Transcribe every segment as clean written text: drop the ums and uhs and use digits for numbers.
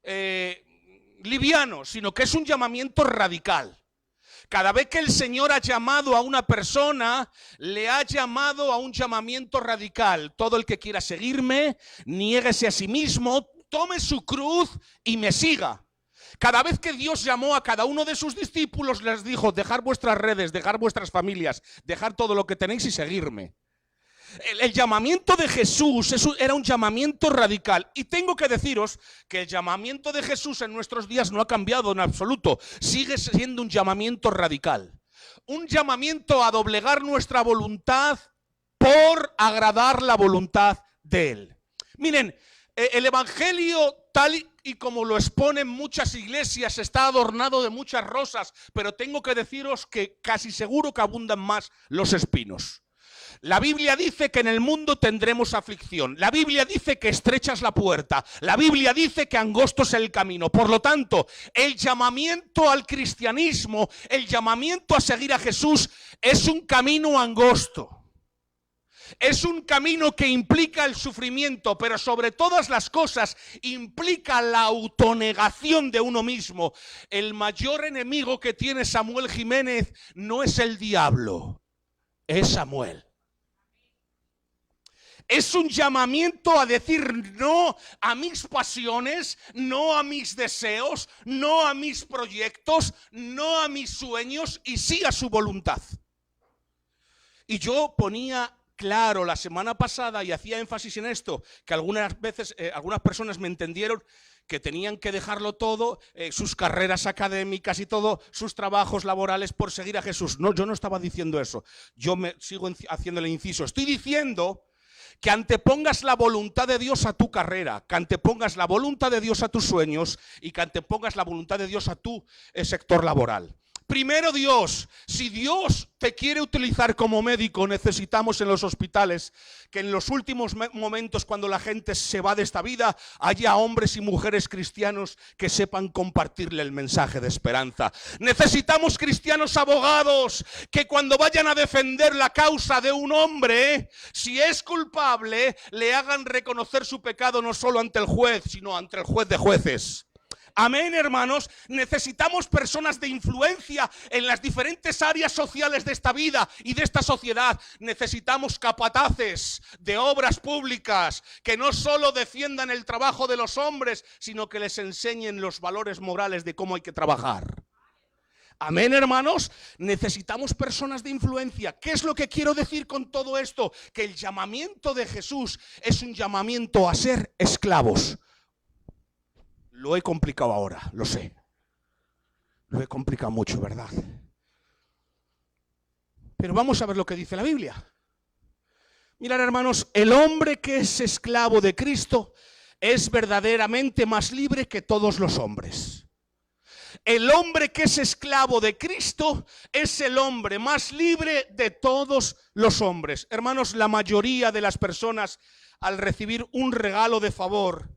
liviano, sino que es un llamamiento radical. Cada vez que el Señor ha llamado a una persona, le ha llamado a un llamamiento radical. Todo el que quiera seguirme, niéguese a sí mismo, tome su cruz y me siga. Cada vez que Dios llamó a cada uno de sus discípulos, les dijo: dejar vuestras redes, dejar vuestras familias, dejar todo lo que tenéis y seguirme. El llamamiento de Jesús era un llamamiento radical. Y tengo que deciros que el llamamiento de Jesús en nuestros días no ha cambiado en absoluto. Sigue siendo un llamamiento radical. Un llamamiento a doblegar nuestra voluntad por agradar la voluntad de Él. Miren, el evangelio tal y como lo exponen muchas iglesias está adornado de muchas rosas, pero tengo que deciros que casi seguro que abundan más los espinos. La Biblia dice que en el mundo tendremos aflicción. La Biblia dice que estrecha es la puerta. La Biblia dice que angosto es el camino. Por lo tanto, el llamamiento al cristianismo, el llamamiento a seguir a Jesús es un camino angosto. Es un camino que implica el sufrimiento, pero sobre todas las cosas implica la autonegación de uno mismo. El mayor enemigo que tiene Samuel Jiménez no es el diablo, es Samuel. Es un llamamiento a decir no a mis pasiones, no a mis deseos, no a mis proyectos, no a mis sueños y sí a su voluntad. Y yo ponía claro la semana pasada y hacía énfasis en esto, que algunas veces algunas personas me entendieron que tenían que dejarlo todo, sus carreras académicas y todo, sus trabajos laborales por seguir a Jesús. No, yo no estaba diciendo eso. Yo me sigo haciéndole inciso. Estoy diciendo que antepongas la voluntad de Dios a tu carrera, que antepongas la voluntad de Dios a tus sueños y que antepongas la voluntad de Dios a tu sector laboral. Primero Dios, si Dios te quiere utilizar como médico, necesitamos en los hospitales que en los últimos momentos cuando la gente se va de esta vida, haya hombres y mujeres cristianos que sepan compartirle el mensaje de esperanza. Necesitamos cristianos abogados que cuando vayan a defender la causa de un hombre, si es culpable, le hagan reconocer su pecado no solo ante el juez, sino ante el juez de jueces. Amén, hermanos. Necesitamos personas de influencia en las diferentes áreas sociales de esta vida y de esta sociedad. Necesitamos capataces de obras públicas que no solo defiendan el trabajo de los hombres, sino que les enseñen los valores morales de cómo hay que trabajar. Amén, hermanos. Necesitamos personas de influencia. ¿Qué es lo que quiero decir con todo esto? Que el llamamiento de Jesús es un llamamiento a ser esclavos. Lo he complicado ahora, lo sé. Lo he complicado mucho, ¿verdad? Pero vamos a ver lo que dice la Biblia. Mirad, hermanos, el hombre que es esclavo de Cristo es verdaderamente más libre que todos los hombres. El hombre que es esclavo de Cristo es el hombre más libre de todos los hombres. Hermanos, la mayoría de las personas al recibir un regalo de favor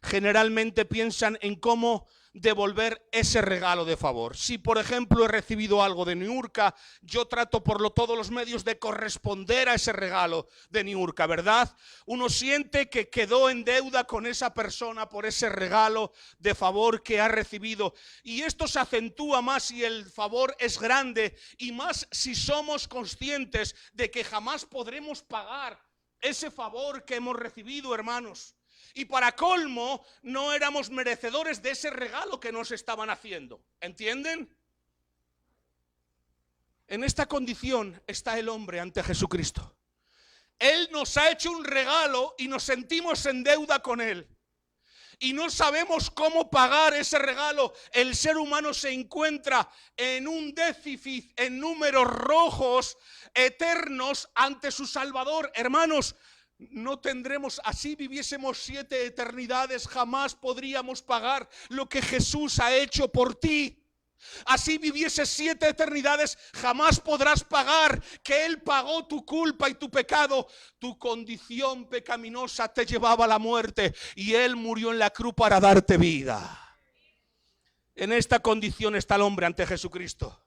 generalmente piensan en cómo devolver ese regalo de favor. Si por ejemplo he recibido algo de Niurka, yo trato por todos los medios de corresponder a ese regalo de Niurka, ¿verdad? Uno siente que quedó en deuda con esa persona por ese regalo de favor que ha recibido, y esto se acentúa más si el favor es grande y más si somos conscientes de que jamás podremos pagar ese favor que hemos recibido, hermanos. Y para colmo, no éramos merecedores de ese regalo que nos estaban haciendo. ¿Entienden? En esta condición está el hombre ante Jesucristo. Él nos ha hecho un regalo y nos sentimos en deuda con Él. Y no sabemos cómo pagar ese regalo. El ser humano se encuentra en un déficit, en números rojos eternos ante su Salvador. Hermanos, no tendremos, así viviésemos 7 eternidades, jamás podríamos pagar lo que Jesús ha hecho por ti. Así vivieses 7 eternidades, jamás podrás pagar que Él pagó tu culpa y tu pecado. Tu condición pecaminosa te llevaba a la muerte y Él murió en la cruz para darte vida. En esta condición está el hombre ante Jesucristo.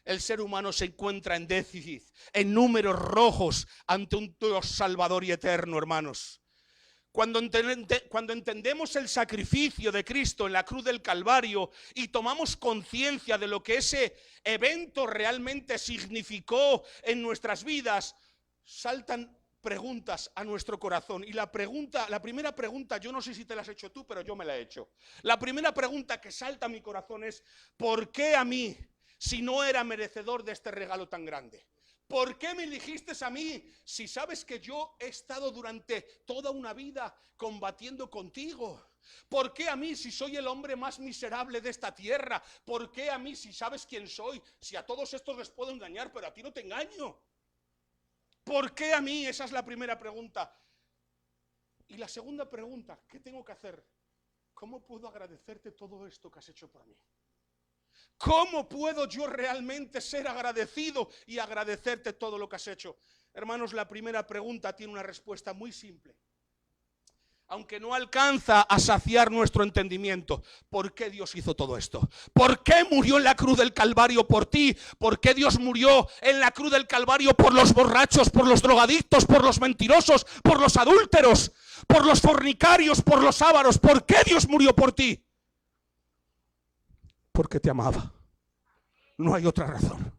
El ser humano se encuentra en déficit, en números rojos ante un Dios salvador y eterno, hermanos. Cuando entendemos el sacrificio de Cristo en la cruz del Calvario y tomamos conciencia de lo que ese evento realmente significó en nuestras vidas, saltan preguntas a nuestro corazón. Y la primera pregunta, yo no sé si te la has hecho tú, pero yo me la he hecho. La primera pregunta que salta a mi corazón es: ¿por qué a mí, si no era merecedor de este regalo tan grande? ¿Por qué me elegiste a mí si sabes que yo he estado durante toda una vida combatiendo contigo? ¿Por qué a mí si soy el hombre más miserable de esta tierra? ¿Por qué a mí si sabes quién soy? Si a todos estos les puedo engañar, pero a ti no te engaño. ¿Por qué a mí? Esa es la primera pregunta. Y la segunda pregunta, ¿qué tengo que hacer? ¿Cómo puedo agradecerte todo esto que has hecho por mí? ¿Cómo puedo yo realmente ser agradecido y agradecerte todo lo que has hecho? Hermanos, la primera pregunta tiene una respuesta muy simple, aunque no alcanza a saciar nuestro entendimiento. ¿Por qué Dios hizo todo esto? ¿Por qué murió en la cruz del Calvario por ti? ¿Por qué Dios murió en la cruz del Calvario por los borrachos, por los drogadictos, por los mentirosos, por los adúlteros, por los fornicarios, por los ávaros? ¿Por qué Dios murió por ti? Porque te amaba. No hay otra razón.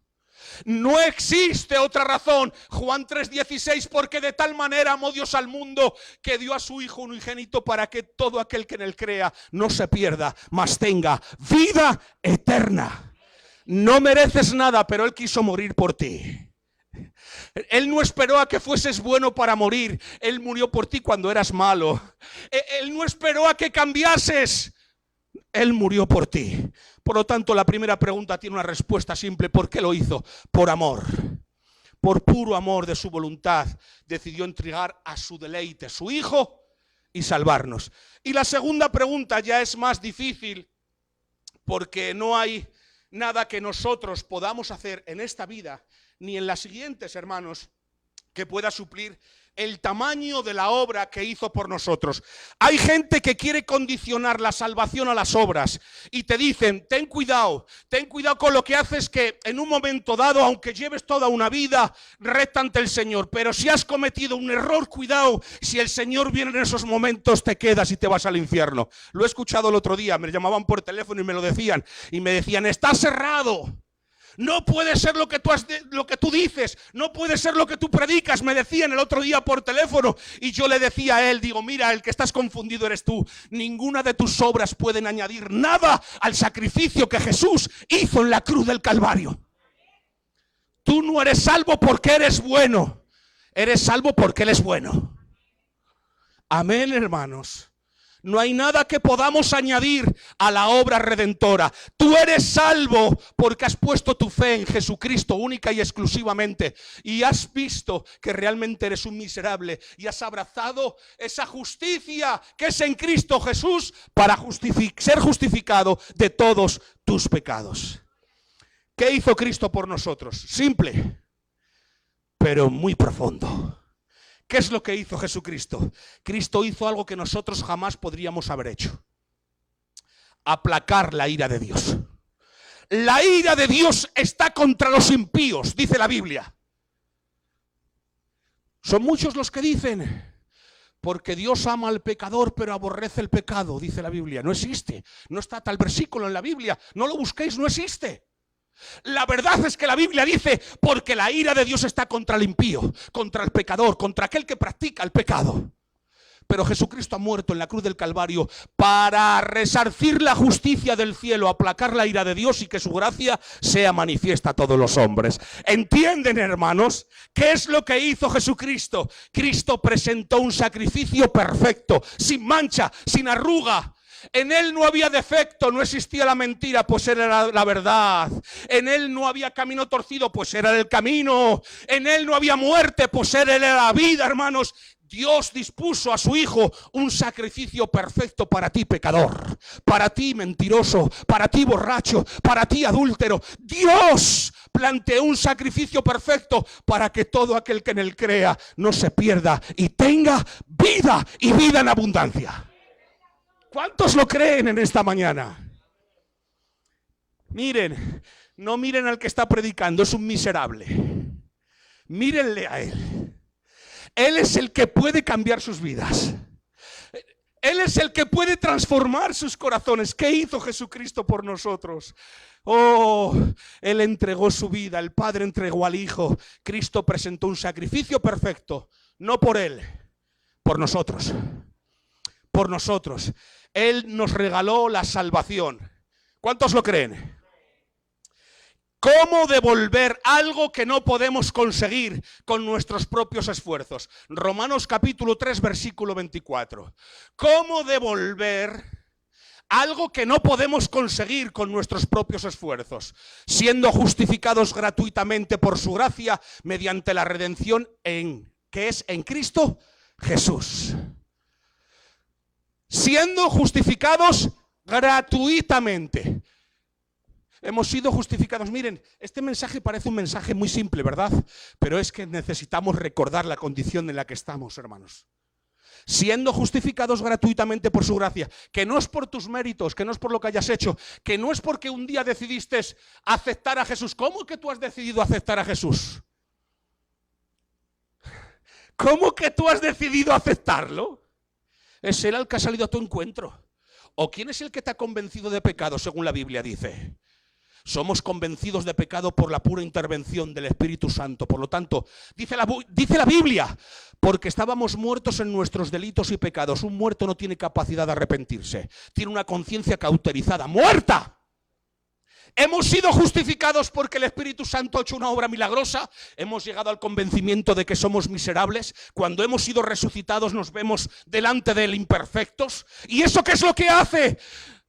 No existe otra razón. Juan 3:16, porque de tal manera amó Dios al mundo que dio a su Hijo unigénito para que todo aquel que en él crea no se pierda, mas tenga vida eterna. No mereces nada, pero Él quiso morir por ti. Él no esperó a que fueses bueno para morir. Él murió por ti cuando eras malo. Él no esperó a que cambiases. Él murió por ti. Por lo tanto, la primera pregunta tiene una respuesta simple. ¿Por qué lo hizo? Por amor. Por puro amor de su voluntad, decidió entregar a su deleite, su Hijo, y salvarnos. Y la segunda pregunta ya es más difícil, porque no hay nada que nosotros podamos hacer en esta vida, ni en las siguientes, hermanos, que pueda suplir el tamaño de la obra que hizo por nosotros. Hay gente que quiere condicionar la salvación a las obras y te dicen: ten cuidado con lo que haces, que en un momento dado, aunque lleves toda una vida recta ante el Señor, pero si has cometido un error, cuidado, si el Señor viene en esos momentos, te quedas y te vas al infierno. Lo he escuchado el otro día, me llamaban por teléfono y me lo decían, y me decían: está cerrado. No puede ser lo que tú dices, no puede ser lo que tú predicas, me decían el otro día por teléfono. Y yo le decía a él, digo: mira, el que estás confundido eres tú. Ninguna de tus obras pueden añadir nada al sacrificio que Jesús hizo en la cruz del Calvario. Tú no eres salvo porque eres bueno, eres salvo porque Él es bueno. Amén, hermanos. No hay nada que podamos añadir a la obra redentora. Tú eres salvo porque has puesto tu fe en Jesucristo única y exclusivamente, y has visto que realmente eres un miserable y has abrazado esa justicia que es en Cristo Jesús para ser justificado de todos tus pecados. ¿Qué hizo Cristo por nosotros? Simple, pero muy profundo. ¿Qué es lo que hizo Jesucristo? Cristo hizo algo que nosotros jamás podríamos haber hecho: aplacar la ira de Dios. La ira de Dios está contra los impíos, dice la Biblia. Son muchos los que dicen: porque Dios ama al pecador pero aborrece el pecado, dice la Biblia. No existe, no está tal versículo en la Biblia, no lo busquéis, no existe. La verdad es que la Biblia dice: porque la ira de Dios está contra el impío, contra el pecador, contra aquel que practica el pecado. Pero Jesucristo ha muerto en la cruz del Calvario para resarcir la justicia del cielo, aplacar la ira de Dios y que su gracia sea manifiesta a todos los hombres. ¿Entienden, hermanos? ¿Qué es lo que hizo Jesucristo? Cristo presentó un sacrificio perfecto, sin mancha, sin arruga. En Él no había defecto, no existía la mentira, pues era la verdad. En Él no había camino torcido, pues era el camino. En Él no había muerte, pues era la vida, hermanos. Dios dispuso a su Hijo un sacrificio perfecto para ti, pecador, para ti, mentiroso, para ti, borracho, para ti, adúltero. Dios planteó un sacrificio perfecto para que todo aquel que en Él crea no se pierda y tenga vida, y vida en abundancia. ¿Cuántos lo creen en esta mañana? Miren, no miren al que está predicando, es un miserable. Mírenle a Él. Él es el que puede cambiar sus vidas. Él es el que puede transformar sus corazones. ¿Qué hizo Jesucristo por nosotros? Oh, Él entregó su vida, el Padre entregó al Hijo. Cristo presentó un sacrificio perfecto, no por Él, por nosotros. Por nosotros. Él nos regaló la salvación. ¿Cuántos lo creen? ¿Cómo devolver algo que no podemos conseguir con nuestros propios esfuerzos? Romanos capítulo 3, versículo 24. ¿Cómo devolver algo que no podemos conseguir con nuestros propios esfuerzos? Siendo justificados gratuitamente por su gracia mediante la redención que es en Cristo Jesús. Siendo justificados gratuitamente. Hemos sido justificados. Miren, este mensaje parece un mensaje muy simple, ¿verdad? Pero es que necesitamos recordar la condición en la que estamos, hermanos. Siendo justificados gratuitamente por su gracia, que no es por tus méritos, que no es por lo que hayas hecho, que no es porque un día decidiste aceptar a Jesús. ¿Cómo que tú has decidido aceptar a Jesús? ¿Cómo que tú has decidido aceptarlo? Es Él el que ha salido a tu encuentro. ¿O quién es el que te ha convencido de pecado, según la Biblia dice? Somos convencidos de pecado por la pura intervención del Espíritu Santo. Por lo tanto, dice la Biblia, porque estábamos muertos en nuestros delitos y pecados. Un muerto no tiene capacidad de arrepentirse. Tiene una conciencia cauterizada, muerta. Hemos sido justificados porque el Espíritu Santo ha hecho una obra milagrosa. Hemos llegado al convencimiento de que somos miserables. Cuando hemos sido resucitados nos vemos delante de Él imperfectos. ¿Y eso qué es lo que hace?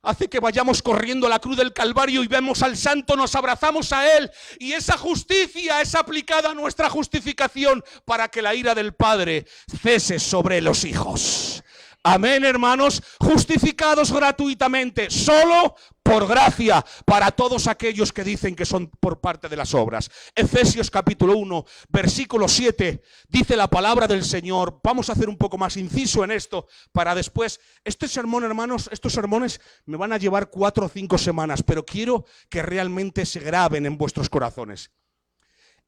Hace que vayamos corriendo a la cruz del Calvario y vemos al Santo, nos abrazamos a Él. Y esa justicia es aplicada a nuestra justificación para que la ira del Padre cese sobre los hijos. Amén, hermanos, justificados gratuitamente, solo por gracia, para todos aquellos que dicen que son por parte de las obras. Efesios capítulo 1, versículo 7, dice la palabra del Señor. Vamos a hacer un poco más inciso en esto, para después, este sermón, hermanos, estos sermones me van a llevar 4 o 5 semanas, pero quiero que realmente se graben en vuestros corazones.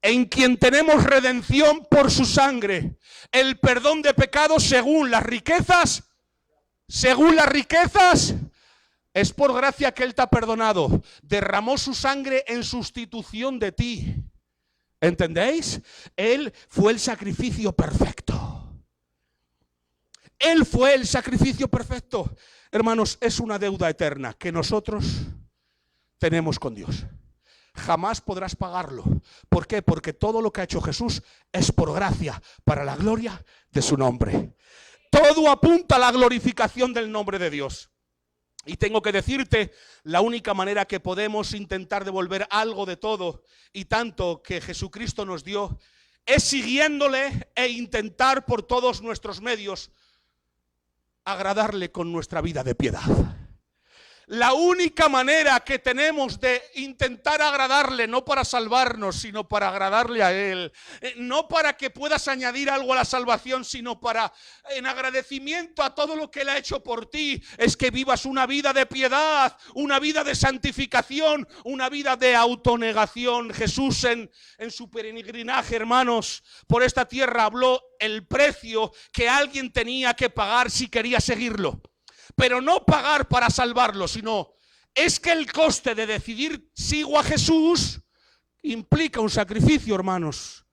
En quien tenemos redención por su sangre, el perdón de pecados según las riquezas, es por gracia que Él te ha perdonado. Derramó su sangre en sustitución de ti. ¿Entendéis? Él fue el sacrificio perfecto. Él fue el sacrificio perfecto. Hermanos, es una deuda eterna que nosotros tenemos con Dios. Jamás podrás pagarlo. ¿Por qué? Porque todo lo que ha hecho Jesús es por gracia, para la gloria de su nombre. Todo apunta a la glorificación del nombre de Dios. Y tengo que decirte, la única manera que podemos intentar devolver algo de todo y tanto que Jesucristo nos dio es siguiéndole e intentar por todos nuestros medios agradarle con nuestra vida de piedad. La única manera que tenemos de intentar agradarle, no para salvarnos, sino para agradarle a Él, no para que puedas añadir algo a la salvación, sino para, en agradecimiento a todo lo que Él ha hecho por ti, es que vivas una vida de piedad, una vida de santificación, una vida de autonegación. Jesús en su peregrinaje, hermanos, por esta tierra habló el precio que alguien tenía que pagar si quería seguirlo. Pero no pagar para salvarlo, sino es que el coste de decidir sigo a Jesús implica un sacrificio, hermanos.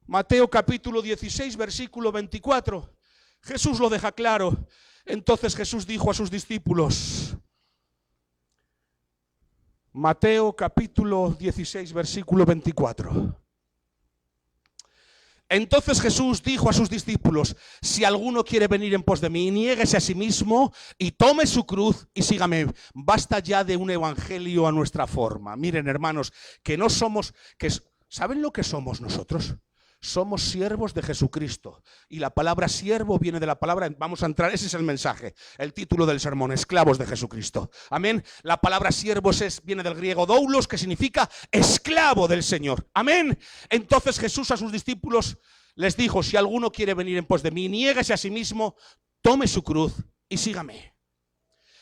Mateo capítulo 16, versículo 24. Jesús lo deja claro. Entonces Jesús dijo a sus discípulos. Mateo capítulo 16, versículo 24. Entonces Jesús dijo a sus discípulos: si alguno quiere venir en pos de mí, niéguese a sí mismo y tome su cruz y sígame. Basta ya de un evangelio a nuestra forma. Miren, hermanos, que no somos, ¿saben lo que somos nosotros? Somos siervos de Jesucristo. Y la palabra siervo viene de la palabra, vamos a entrar, ese es el mensaje, el título del sermón, esclavos de Jesucristo. Amén. La palabra siervos viene del griego doulos, que significa esclavo del Señor. Amén. Entonces Jesús a sus discípulos les dijo: si alguno quiere venir en pos de mí, niéguese a sí mismo, tome su cruz y sígame.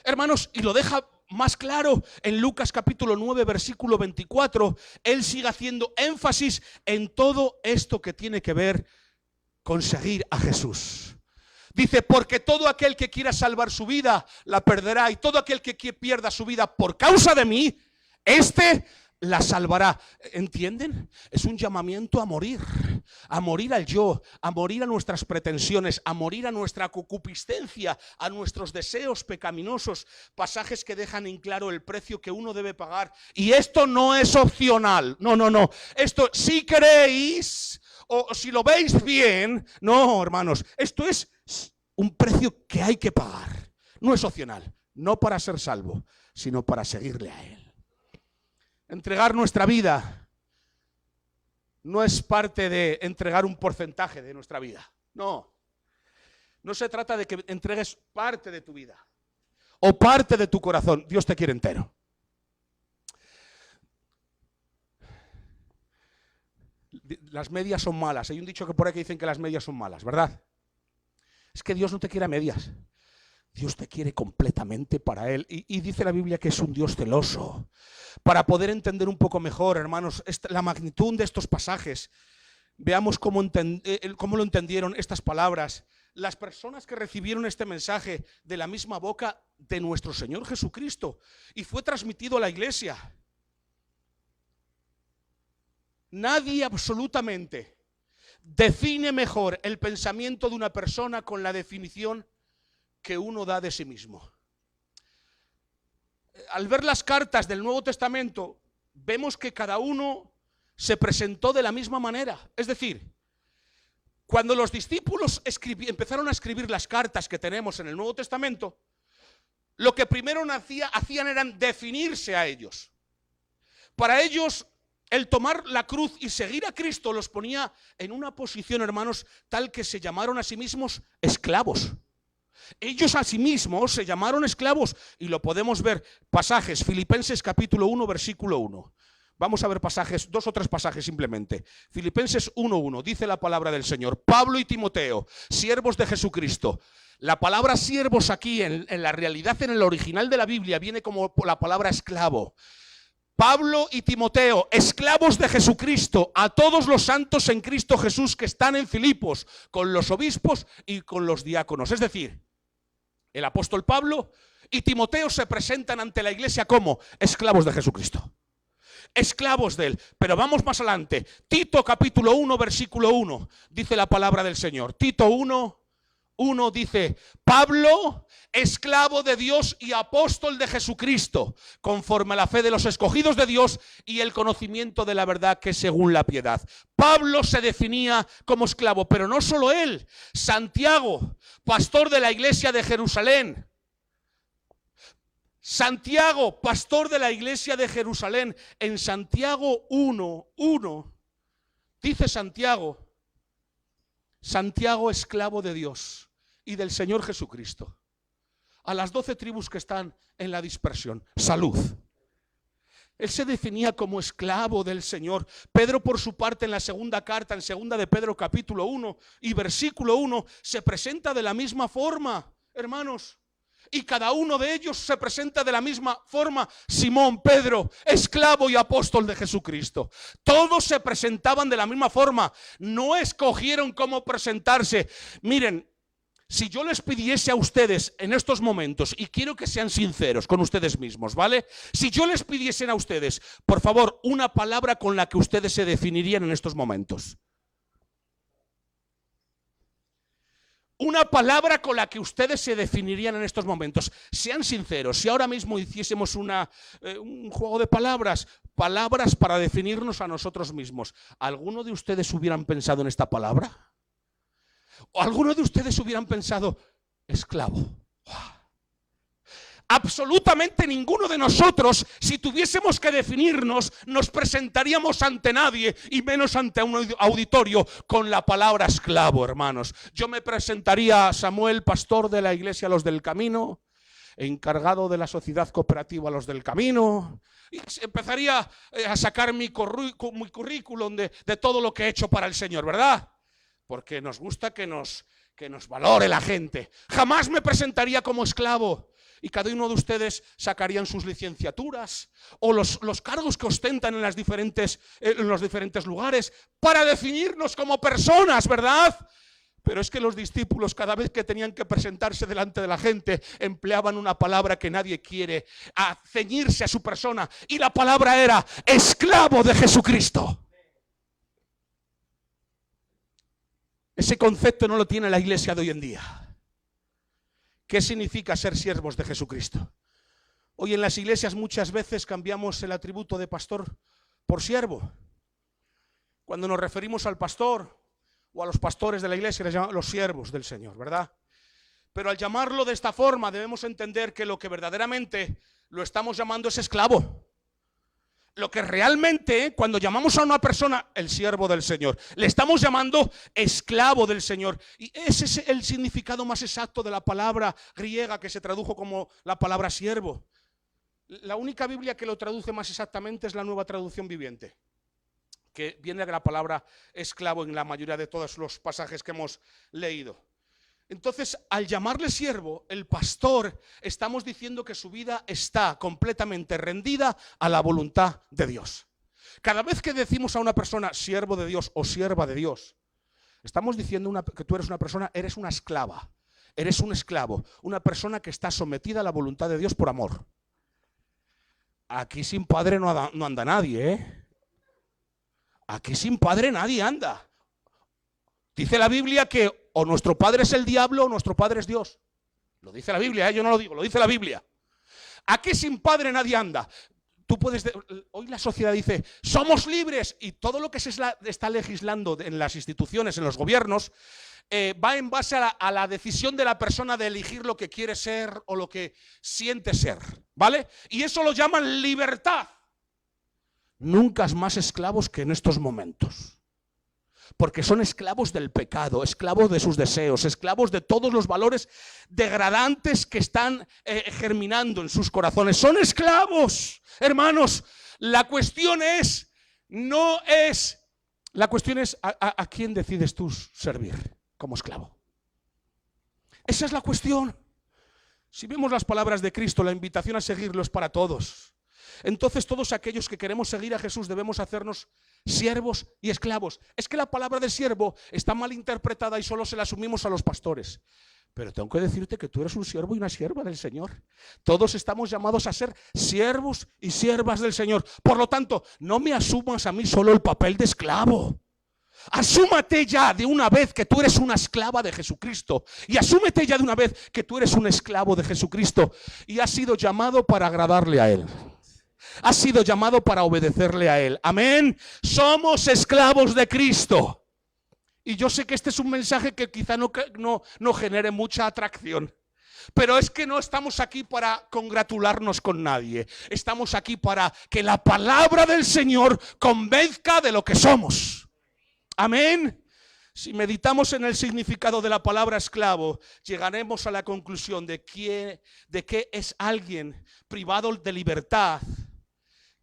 Hermanos, y lo deja más claro en Lucas capítulo 9, versículo 24. Él sigue haciendo énfasis en todo esto que tiene que ver con seguir a Jesús. Dice, porque todo aquel que quiera salvar su vida, la perderá. Y todo aquel que pierda su vida por causa de mí, este la salvará. ¿Entienden? Es un llamamiento a morir al yo, a morir a nuestras pretensiones, a morir a nuestra concupiscencia, a nuestros deseos pecaminosos. Pasajes que dejan en claro el precio que uno debe pagar. Y esto no es opcional. No. Esto, si queréis, o si lo veis bien, no, hermanos, esto es un precio que hay que pagar. No es opcional, no para ser salvo, sino para seguirle a Él. Entregar nuestra vida no es parte de entregar un porcentaje de nuestra vida. No se trata de que entregues parte de tu vida o parte de tu corazón. Dios te quiere entero. Las medias son malas. Hay un dicho que por ahí que dicen que las medias son malas, ¿verdad? Es que Dios no te quiere a medias. Dios te quiere completamente para Él. Y dice la Biblia que es un Dios celoso. Para poder entender un poco mejor, hermanos, la magnitud de estos pasajes, veamos cómo lo entendieron estas palabras. Las personas que recibieron este mensaje de la misma boca de nuestro Señor Jesucristo y fue transmitido a la iglesia. Nadie absolutamente define mejor el pensamiento de una persona con la definición que uno da de sí mismo. Al ver las cartas del Nuevo Testamento, vemos que cada uno se presentó de la misma manera. Es decir, cuando los discípulos empezaron a escribir las cartas que tenemos en el Nuevo Testamento, lo que primero hacían era definirse a ellos. Para ellos, el tomar la cruz y seguir a Cristo los ponía en una posición, hermanos, tal que se llamaron a sí mismos esclavos. Ellos a sí mismos se llamaron esclavos y lo podemos ver. Pasajes, Filipenses capítulo 1, versículo 1. Vamos a ver pasajes, 2 o 3 pasajes simplemente. Filipenses 1:1, dice la palabra del Señor. Pablo y Timoteo, siervos de Jesucristo. La palabra siervos aquí, en la realidad, en el original de la Biblia, viene como la palabra esclavo. Pablo y Timoteo, esclavos de Jesucristo, a todos los santos en Cristo Jesús que están en Filipos, con los obispos y con los diáconos. Es decir, el apóstol Pablo y Timoteo se presentan ante la iglesia como esclavos de Jesucristo. Esclavos de Él. Pero vamos más adelante. Tito capítulo 1, versículo 1, dice la palabra del Señor. Tito 1:1 dice, Pablo, esclavo de Dios y apóstol de Jesucristo, conforme a la fe de los escogidos de Dios y el conocimiento de la verdad que es según la piedad. Pablo se definía como esclavo, pero no solo él. Santiago, pastor de la iglesia de Jerusalén. Santiago, pastor de la iglesia de Jerusalén. En Santiago 1:1 dice Santiago, esclavo de Dios y del Señor Jesucristo, a las 12 tribus que están en la dispersión. Salud. Él se definía como esclavo del Señor. Pedro, por su parte, en la segunda carta, en segunda de Pedro capítulo 1 y versículo 1, se presenta de la misma forma, hermanos. Y cada uno de ellos se presenta de la misma forma. Simón, Pedro, esclavo y apóstol de Jesucristo. Todos se presentaban de la misma forma. No escogieron cómo presentarse. Miren, si yo les pidiese a ustedes en estos momentos, y quiero que sean sinceros con ustedes mismos, ¿vale? Si yo les pidiesen a ustedes, por favor, una palabra con la que ustedes se definirían en estos momentos. Una palabra con la que ustedes se definirían en estos momentos. Sean sinceros, si ahora mismo hiciésemos un juego de palabras para definirnos a nosotros mismos, ¿alguno de ustedes hubieran pensado en esta palabra? ¿O alguno de ustedes hubieran pensado esclavo? Absolutamente ninguno de nosotros, si tuviésemos que definirnos, nos presentaríamos ante nadie y menos ante un auditorio con la palabra esclavo, hermanos. Yo me presentaría a Samuel, pastor de la iglesia Los del Camino, encargado de la sociedad cooperativa Los del Camino, y empezaría a sacar mi currículum de todo lo que he hecho para el Señor, ¿verdad? Porque nos gusta que nos valore la gente. Jamás me presentaría como esclavo. Y cada uno de ustedes sacarían sus licenciaturas o los cargos que ostentan en los diferentes lugares para definirnos como personas, ¿verdad? Pero es que los discípulos, cada vez que tenían que presentarse delante de la gente, empleaban una palabra que nadie quiere, a ceñirse a su persona. Y la palabra era esclavo de Jesucristo. Ese concepto no lo tiene la iglesia de hoy en día. ¿Qué significa ser siervos de Jesucristo? Hoy en las iglesias muchas veces cambiamos el atributo de pastor por siervo. Cuando nos referimos al pastor o a los pastores de la iglesia, les llamamos los siervos del Señor, ¿verdad? Pero al llamarlo de esta forma debemos entender que lo que verdaderamente lo estamos llamando es esclavo. Lo que realmente, cuando llamamos a una persona el siervo del Señor, le estamos llamando esclavo del Señor. Y ese es el significado más exacto de la palabra griega que se tradujo como la palabra siervo. La única Biblia que lo traduce más exactamente es la Nueva Traducción Viviente, que viene de la palabra esclavo en la mayoría de todos los pasajes que hemos leído. Entonces, al llamarle siervo, el pastor, estamos diciendo que su vida está completamente rendida a la voluntad de Dios. Cada vez que decimos a una persona siervo de Dios o sierva de Dios, estamos diciendo que tú eres una persona, eres una esclava, eres un esclavo, una persona que está sometida a la voluntad de Dios por amor. Aquí sin padre no anda nadie, ¿eh? Aquí sin padre nadie anda. Dice la Biblia que o nuestro padre es el diablo o nuestro padre es Dios. Lo dice la Biblia, yo no lo digo, lo dice la Biblia. Aquí sin padre nadie anda. Tú puedes, hoy la sociedad dice, somos libres, y todo lo que se está legislando en las instituciones, en los gobiernos, va en base a la decisión de la persona de elegir lo que quiere ser o lo que siente ser, ¿vale? Y eso lo llaman libertad. Nunca más esclavos que en estos momentos. Porque son esclavos del pecado, esclavos de sus deseos, esclavos de todos los valores degradantes que están germinando en sus corazones. Son esclavos, hermanos. La cuestión es a quién decides tú servir como esclavo. Esa es la cuestión. Si vemos las palabras de Cristo, la invitación a seguirlo es para todos. Entonces todos aquellos que queremos seguir a Jesús debemos hacernos siervos y esclavos. Es que la palabra de siervo está mal interpretada y solo se la asumimos a los pastores. Pero tengo que decirte que tú eres un siervo y una sierva del Señor. Todos estamos llamados a ser siervos y siervas del Señor. Por lo tanto, no me asumas a mí solo el papel de esclavo. Asúmate ya de una vez que tú eres una esclava de Jesucristo. Y asúmete ya de una vez que tú eres un esclavo de Jesucristo. Y has sido llamado para agradarle a Él. Has sido llamado para obedecerle a Él. Amén. Somos esclavos de Cristo. Y yo sé que este es un mensaje que quizá no genere mucha atracción. Pero es que no estamos aquí para congratularnos con nadie. Estamos aquí para que la palabra del Señor convenzca de lo que somos. Amén. Si meditamos en el significado de la palabra esclavo, llegaremos a la conclusión de que es alguien privado de libertad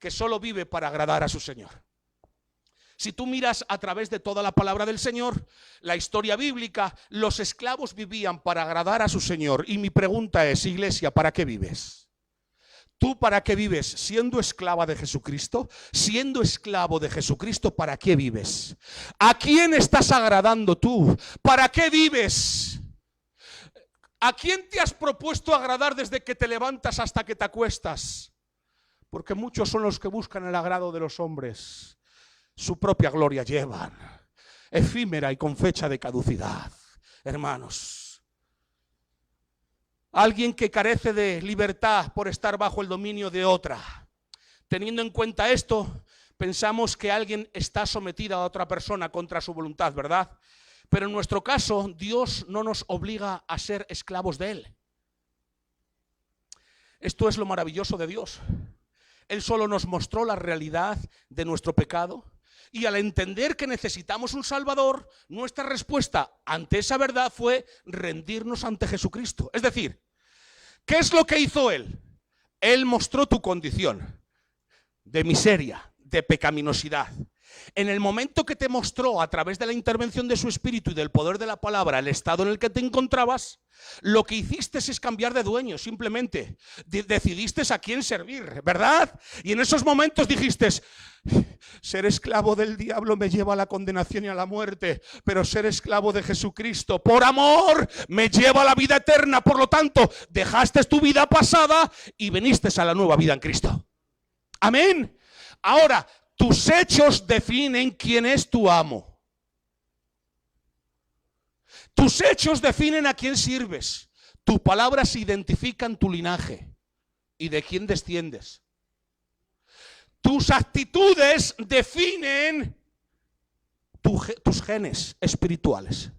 que solo vive para agradar a su Señor. Si tú miras a través de toda la palabra del Señor, la historia bíblica, los esclavos vivían para agradar a su Señor. Y mi pregunta es, iglesia, ¿para qué vives? ¿Tú para qué vives? ¿Siendo esclava de Jesucristo? Siendo esclavo de Jesucristo, ¿para qué vives? ¿A quién estás agradando tú? ¿Para qué vives? ¿A quién te has propuesto agradar desde que te levantas hasta que te acuestas? Porque muchos son los que buscan el agrado de los hombres. Su propia gloria llevan, efímera y con fecha de caducidad. Hermanos, alguien que carece de libertad por estar bajo el dominio de otra. Teniendo en cuenta esto, pensamos que alguien está sometido a otra persona contra su voluntad, ¿verdad? Pero en nuestro caso, Dios no nos obliga a ser esclavos de Él. Esto es lo maravilloso de Dios. Él solo nos mostró la realidad de nuestro pecado. Y al entender que necesitamos un Salvador, nuestra respuesta ante esa verdad fue rendirnos ante Jesucristo. Es decir, ¿qué es lo que hizo Él? Él mostró tu condición de miseria, de pecaminosidad. En el momento que te mostró a través de la intervención de su espíritu y del poder de la palabra el estado en el que te encontrabas, lo que hiciste es cambiar de dueño, simplemente. Decidiste a quién servir, ¿verdad? Y en esos momentos dijiste: ser esclavo del diablo me lleva a la condenación y a la muerte, pero ser esclavo de Jesucristo por amor me lleva a la vida eterna. Por lo tanto, dejaste tu vida pasada y viniste a la nueva vida en Cristo. Amén. Ahora, tus hechos definen quién es tu amo. Tus hechos definen a quién sirves. Tus palabras identifican tu linaje y de quién desciendes. Tus actitudes definen tus genes espirituales.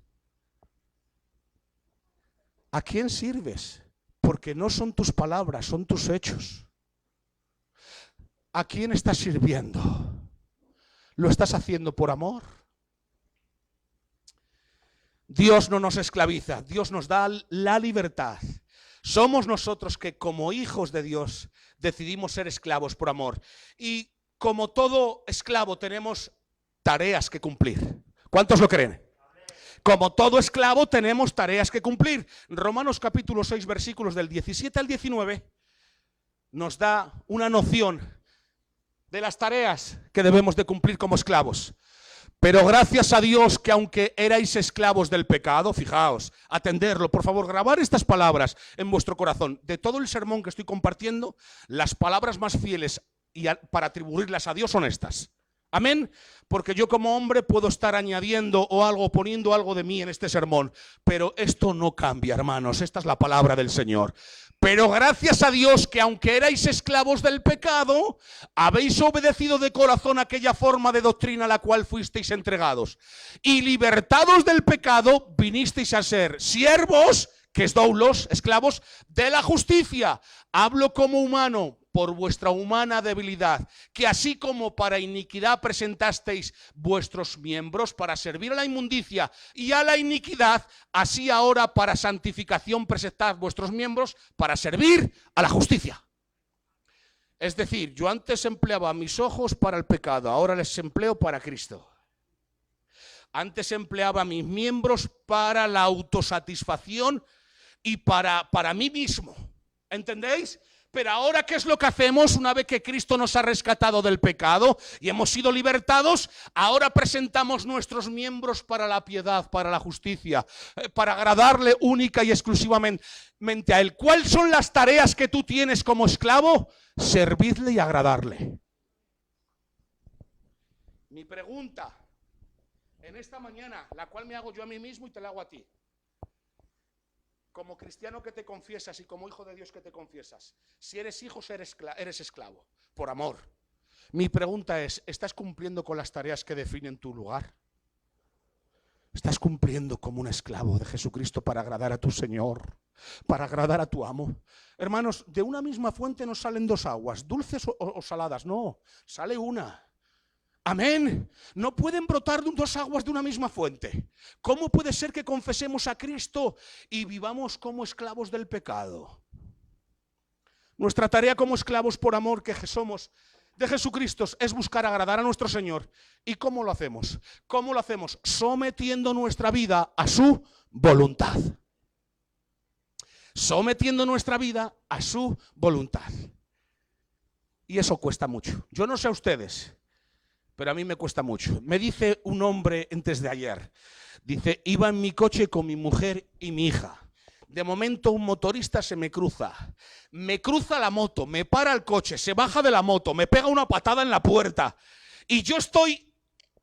¿A quién sirves? Porque no son tus palabras, son tus hechos. ¿A quién estás sirviendo? ¿Lo estás haciendo por amor? Dios no nos esclaviza, Dios nos da la libertad. Somos nosotros que como hijos de Dios decidimos ser esclavos por amor. Y como todo esclavo tenemos tareas que cumplir. ¿Cuántos lo creen? Como todo esclavo tenemos tareas que cumplir. Romanos capítulo 6 versículos del 17 al 19 nos da una noción de las tareas que debemos de cumplir como esclavos. Pero gracias a Dios que aunque erais esclavos del pecado, fijaos, atenderlo, por favor, grabar estas palabras en vuestro corazón. De todo el sermón que estoy compartiendo, las palabras más fieles para atribuirlas a Dios son estas. Amén, porque yo como hombre puedo estar añadiendo o algo, poniendo algo de mí en este sermón, pero esto no cambia, hermanos, esta es la palabra del Señor. Pero gracias a Dios que aunque erais esclavos del pecado, habéis obedecido de corazón aquella forma de doctrina a la cual fuisteis entregados. Y libertados del pecado, vinisteis a ser siervos, que es doulos, esclavos, de la justicia. Hablo como humano, por vuestra humana debilidad, que así como para iniquidad presentasteis vuestros miembros para servir a la inmundicia y a la iniquidad, así ahora para santificación presentad vuestros miembros para servir a la justicia. Es decir, yo antes empleaba mis ojos para el pecado, ahora les empleo para Cristo. Antes empleaba mis miembros para la autosatisfacción y para mí mismo. ¿Entendéis? Pero ahora, ¿qué es lo que hacemos una vez que Cristo nos ha rescatado del pecado y hemos sido libertados? Ahora presentamos nuestros miembros para la piedad, para la justicia, para agradarle única y exclusivamente a Él. ¿Cuáles son las tareas que tú tienes como esclavo? Servirle y agradarle. Mi pregunta en esta mañana, la cual me hago yo a mí mismo y te la hago a ti. Como cristiano que te confiesas y como hijo de Dios que te confiesas, si eres hijo, eres esclavo, por amor. Mi pregunta es, ¿estás cumpliendo con las tareas que definen tu lugar? ¿Estás cumpliendo como un esclavo de Jesucristo para agradar a tu Señor, para agradar a tu amo? Hermanos, de una misma fuente no salen dos aguas, dulces o saladas, no, sale una. Amén. No pueden brotar dos aguas de una misma fuente. ¿Cómo puede ser que confesemos a Cristo y vivamos como esclavos del pecado? Nuestra tarea como esclavos por amor que somos de Jesucristo es buscar agradar a nuestro Señor. ¿Y cómo lo hacemos? ¿Cómo lo hacemos? Sometiendo nuestra vida a su voluntad. Sometiendo nuestra vida a su voluntad. Y eso cuesta mucho. Yo no sé a ustedes, pero a mí me cuesta mucho. Me dice un hombre antes de ayer, dice, iba en mi coche con mi mujer y mi hija. De momento un motorista se me cruza la moto, me para el coche, se baja de la moto, me pega una patada en la puerta y yo estoy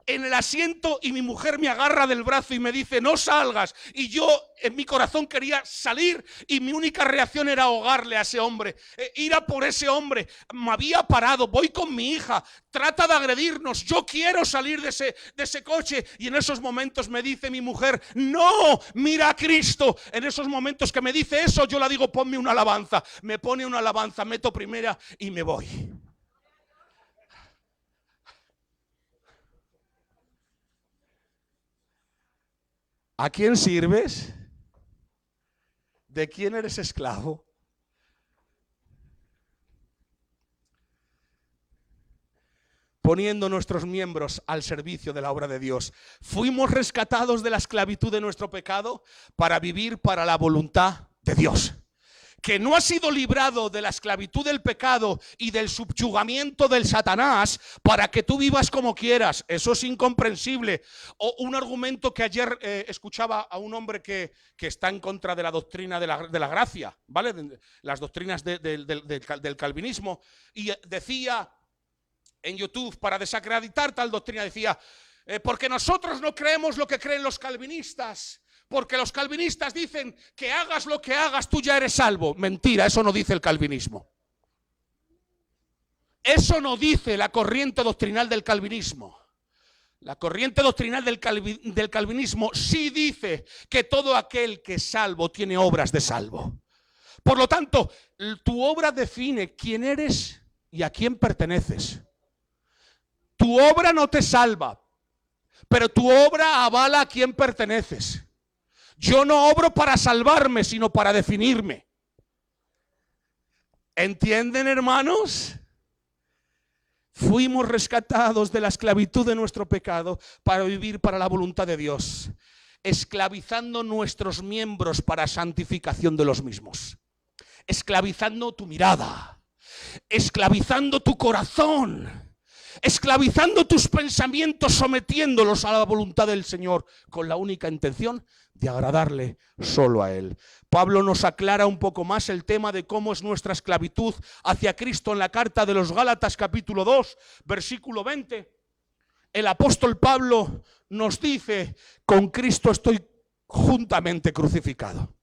en el asiento y mi mujer me agarra del brazo y me dice, no salgas. Y yo en mi corazón quería salir y mi única reacción era ahogarle a ese hombre, ir a por ese hombre. Me había parado, voy con mi hija, trata de agredirnos, yo quiero salir de ese coche. Y en esos momentos me dice mi mujer, no, mira a Cristo. En esos momentos que me dice eso, yo le digo, ponme una alabanza. Me pone una alabanza, meto primera y me voy. ¿A quién sirves? ¿De quién eres esclavo? poniendo nuestros miembros al servicio de la obra de Dios. Fuimos rescatados de la esclavitud de nuestro pecado para vivir para la voluntad de Dios. Que no has sido librado de la esclavitud del pecado y del subyugamiento del Satanás para que tú vivas como quieras. Eso es incomprensible. O un argumento que ayer escuchaba a un hombre que está en contra de la doctrina de la gracia, ¿vale? Las doctrinas del calvinismo. Y decía en YouTube, para desacreditar tal doctrina, decía, porque nosotros no creemos lo que creen los calvinistas. Porque los calvinistas dicen que hagas lo que hagas, tú ya eres salvo. Mentira, eso no dice el calvinismo. Eso no dice la corriente doctrinal del calvinismo. La corriente doctrinal del calvinismo sí dice que todo aquel que es salvo tiene obras de salvo. Por lo tanto, tu obra define quién eres y a quién perteneces. Tu obra no te salva, pero tu obra avala a quién perteneces. Yo no obro para salvarme, sino para definirme. ¿Entienden, hermanos? Fuimos rescatados de la esclavitud de nuestro pecado para vivir para la voluntad de Dios, esclavizando nuestros miembros para santificación de los mismos, esclavizando tu mirada, esclavizando tu corazón, esclavizando tus pensamientos, sometiéndolos a la voluntad del Señor, con la única intención de agradarle solo a Él. Pablo nos aclara un poco más el tema de cómo es nuestra esclavitud hacia Cristo en la carta de los Gálatas capítulo 2, versículo 20. El apóstol Pablo nos dice, con Cristo estoy juntamente crucificado.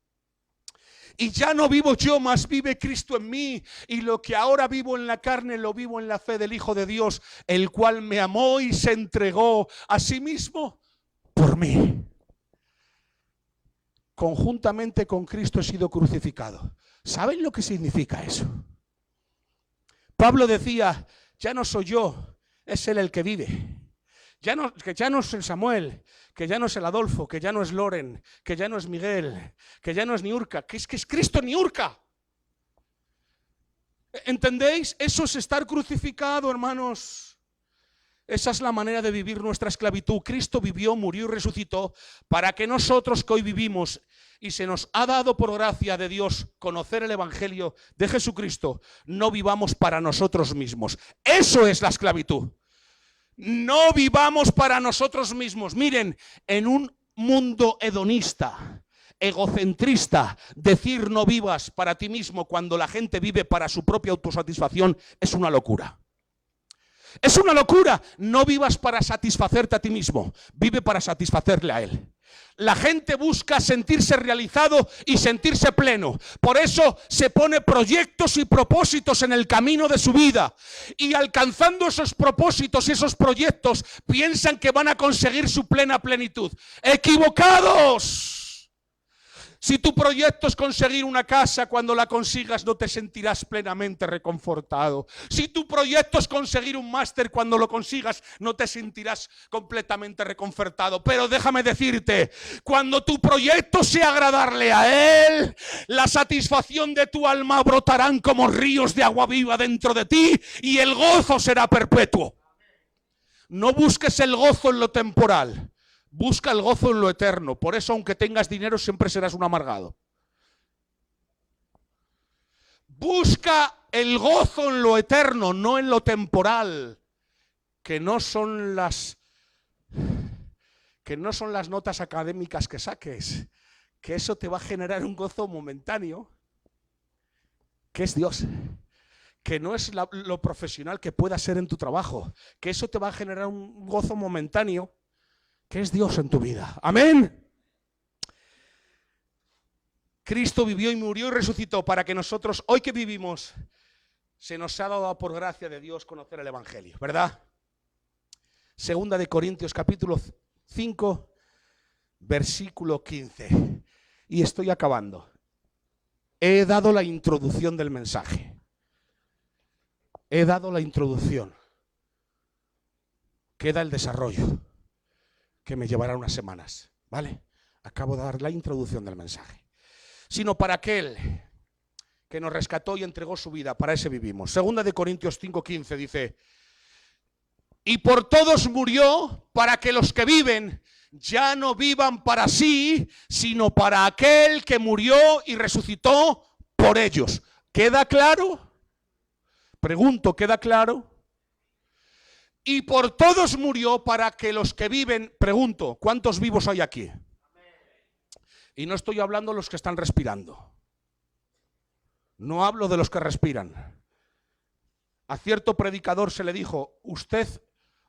Y ya no vivo yo, mas vive Cristo en mí. Y lo que ahora vivo en la carne, lo vivo en la fe del Hijo de Dios, el cual me amó y se entregó a sí mismo por mí. Conjuntamente con Cristo he sido crucificado. ¿Saben lo que significa eso? Pablo decía, ya no soy yo, es Él el que vive. Que ya no es el Samuel, que ya no es el Adolfo, que ya no es Loren, que ya no es Miguel, que ya no es Niurka, que es Cristo Niurka. ¿Entendéis? Eso es estar crucificado, hermanos. Esa es la manera de vivir nuestra esclavitud. Cristo vivió, murió y resucitó para que nosotros que hoy vivimos y se nos ha dado por gracia de Dios conocer el Evangelio de Jesucristo, no vivamos para nosotros mismos. Eso es la esclavitud. No vivamos para nosotros mismos. Miren, en un mundo hedonista, egocentrista, decir no vivas para ti mismo cuando la gente vive para su propia autosatisfacción es una locura. Es una locura. No vivas para satisfacerte a ti mismo, vive para satisfacerle a Él. La gente busca sentirse realizado y sentirse pleno. Por eso se pone proyectos y propósitos en el camino de su vida. Y alcanzando esos propósitos y esos proyectos, piensan que van a conseguir su plena plenitud. ¡Equivocados! Si tu proyecto es conseguir una casa, cuando la consigas no te sentirás plenamente reconfortado. Si tu proyecto es conseguir un máster, cuando lo consigas no te sentirás completamente reconfortado. Pero déjame decirte, cuando tu proyecto sea agradarle a Él, la satisfacción de tu alma brotarán como ríos de agua viva dentro de ti y el gozo será perpetuo. No busques el gozo en lo temporal. Busca el gozo en lo eterno. Por eso, aunque tengas dinero, siempre serás un amargado. Busca el gozo en lo eterno, no en lo temporal, que no son las notas académicas que saques, que eso te va a generar un gozo momentáneo, que es Dios. Que no es lo profesional que pueda ser en tu trabajo, que eso te va a generar un gozo momentáneo, que es Dios en tu vida. Amén. Cristo vivió y murió y resucitó para que nosotros, hoy que vivimos, se nos ha dado por gracia de Dios conocer el Evangelio, ¿verdad? Segunda de Corintios capítulo 5, versículo 15. Y estoy acabando. He dado la introducción del mensaje. He dado la introducción. Queda el desarrollo, que me llevará unas semanas, ¿vale? Acabo de dar la introducción del mensaje. Sino para aquel que nos rescató y entregó su vida, para ese vivimos. Segunda de Corintios 5:15 dice, Y por todos murió, para que los que viven ya no vivan para sí, sino para aquel que murió y resucitó por ellos. ¿Queda claro? Pregunto, ¿queda claro? Y por todos murió, para que los que viven, pregunto, ¿cuántos vivos hay aquí? Y no estoy hablando de los que están respirando. No hablo de los que respiran. A cierto predicador se le dijo, ¿usted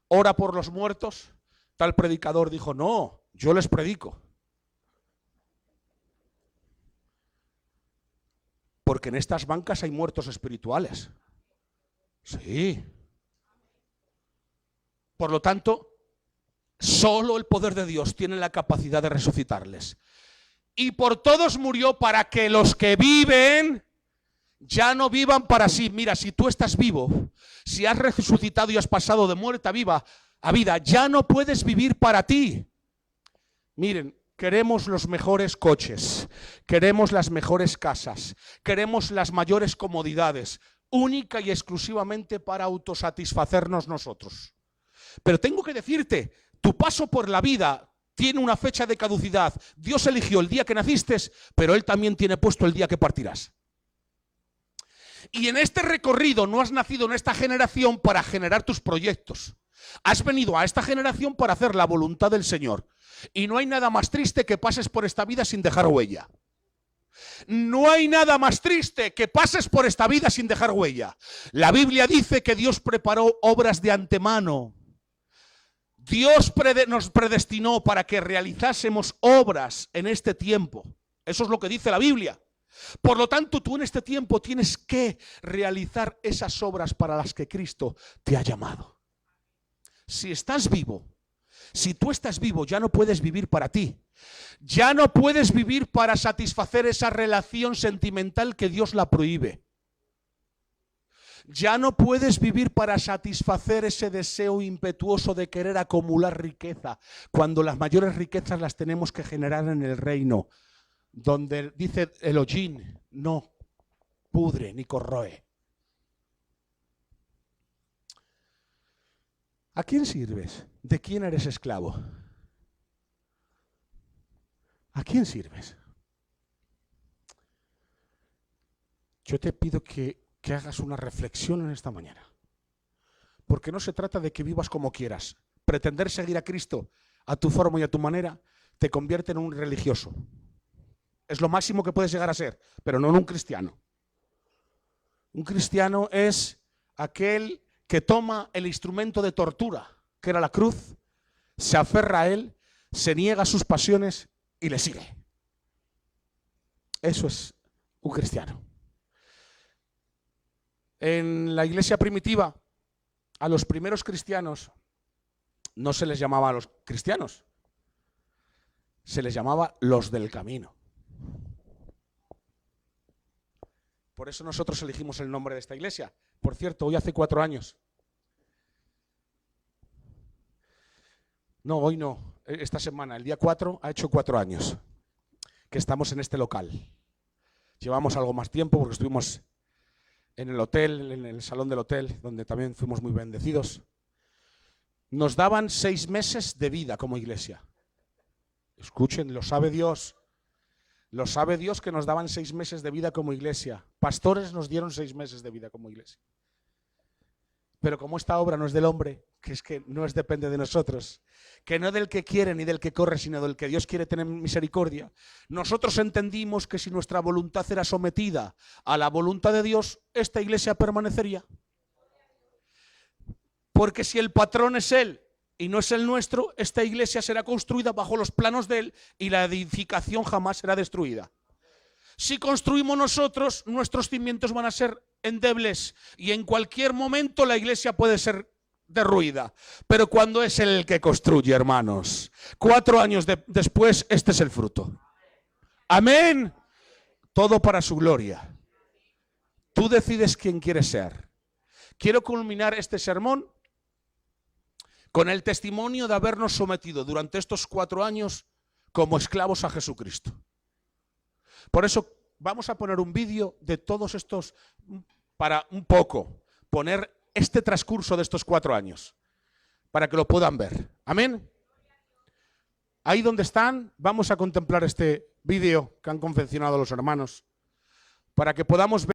ora por los muertos? Tal predicador dijo, no, yo les predico. Porque en estas bancas hay muertos espirituales. Sí. Por lo tanto, solo el poder de Dios tiene la capacidad de resucitarles. Y por todos murió, para que los que viven ya no vivan para sí. Mira, si tú estás vivo, si has resucitado y has pasado de muerte a vida, ya no puedes vivir para ti. Miren, queremos los mejores coches, queremos las mejores casas, queremos las mayores comodidades, única y exclusivamente para autosatisfacernos nosotros. Pero tengo que decirte, tu paso por la vida tiene una fecha de caducidad. Dios eligió el día que naciste, pero Él también tiene puesto el día que partirás. Y en este recorrido no has nacido en esta generación para generar tus proyectos. Has venido a esta generación para hacer la voluntad del Señor. Y no hay nada más triste que pases por esta vida sin dejar huella. No hay nada más triste que pases por esta vida sin dejar huella. La Biblia dice que Dios preparó obras de antemano. Dios nos predestinó para que realizásemos obras en este tiempo. Eso es lo que dice la Biblia. Por lo tanto, tú en este tiempo tienes que realizar esas obras para las que Cristo te ha llamado. Si estás vivo, si tú estás vivo, ya no puedes vivir para ti. Ya no puedes vivir para satisfacer esa relación sentimental que Dios la prohíbe. Ya no puedes vivir para satisfacer ese deseo impetuoso de querer acumular riqueza, cuando las mayores riquezas las tenemos que generar en el reino, donde dice Elohim, no pudre ni corroe. ¿A quién sirves? ¿De quién eres esclavo? ¿A quién sirves? Yo te pido que hagas una reflexión en esta mañana. Porque no se trata de que vivas como quieras. Pretender seguir a Cristo a tu forma y a tu manera te convierte en un religioso. Es lo máximo que puedes llegar a ser, pero no en un cristiano. Un cristiano es aquel que toma el instrumento de tortura, que era la cruz, se aferra a él, se niega a sus pasiones y le sigue. Eso es un cristiano. En la iglesia primitiva, a los primeros cristianos no se les llamaba a los cristianos, se les llamaba los del camino. Por eso nosotros elegimos el nombre de esta iglesia. Por cierto, hoy hace 4 años. No, hoy no. Esta semana, el día 4, ha hecho 4 años que estamos en este local. Llevamos algo más tiempo porque estuvimos en el hotel, en el salón del hotel, donde también fuimos muy bendecidos. Nos daban 6 meses de vida como iglesia. Escuchen, lo sabe Dios. Lo sabe Dios que nos daban 6 meses de vida como iglesia. Pastores nos dieron 6 meses de vida como iglesia. Pero como esta obra no es del hombre, que es que no depende de nosotros, que no del que quiere ni del que corre, sino del que Dios quiere tener misericordia, nosotros entendimos que si nuestra voluntad era sometida a la voluntad de Dios, esta iglesia permanecería. Porque si el patrón es Él y no es el nuestro, esta iglesia será construida bajo los planos de Él y la edificación jamás será destruida. Si construimos nosotros, nuestros cimientos van a ser endebles y en cualquier momento la iglesia puede ser derruida. Pero cuando es Él el que construye, hermanos, 4 años después, este es el fruto. Amén. Todo para su gloria. Tú decides quién quieres ser. Quiero culminar este sermón con el testimonio de habernos sometido durante estos 4 años como esclavos a Jesucristo. Por eso vamos a poner un vídeo de todos estos, para un poco poner este transcurso de estos 4 años. para que lo puedan ver. Amén. Ahí donde están, vamos a contemplar este vídeo que han confeccionado los hermanos para que podamos ver